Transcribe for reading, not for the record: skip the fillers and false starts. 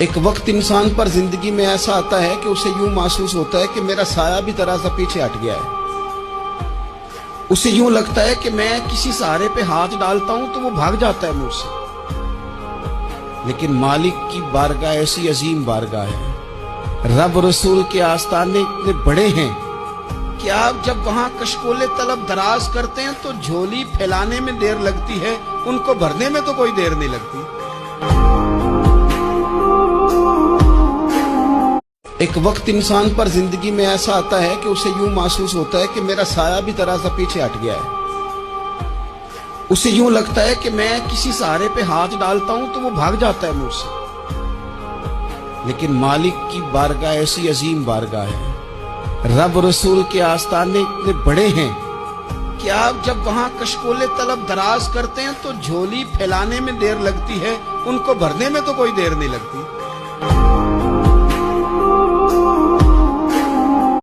ایک وقت انسان پر زندگی میں ایسا آتا ہے کہ اسے یوں محسوس ہوتا ہے کہ میرا سایہ بھی ذرا سا پیچھے ہٹ گیا ہے۔ اسے یوں لگتا ہے کہ میں کسی سہارے پہ ہاتھ ڈالتا ہوں تو وہ بھاگ جاتا ہے مجھ سے، لیکن مالک کی بارگاہ ایسی عظیم بارگاہ ہے، رب رسول کے آستانے اتنے بڑے ہیں کہ آپ جب وہاں کشکول طلب دراز کرتے ہیں تو جھولی پھیلانے میں دیر لگتی ہے، ان کو بھرنے میں تو کوئی دیر نہیں لگتی۔ ایک وقت انسان پر زندگی میں ایسا آتا ہے کہ اسے یوں محسوس ہوتا ہے کہ میرا سایہ بھی ذرا سا پیچھے ہٹ گیا ہے۔ اسے یوں لگتا ہے کہ میں کسی سہارے پہ ہاتھ ڈالتا ہوں تو وہ بھاگ جاتا ہے مجھ سے، لیکن مالک کی بارگاہ ایسی عظیم بارگاہ ہے، رب رسول کے آستانے اتنے بڑے ہیں کہ آپ جب وہاں کشکول طلب دراز کرتے ہیں تو جھولی پھیلانے میں دیر لگتی ہے، ان کو بھرنے میں تو کوئی دیر نہیں لگتی۔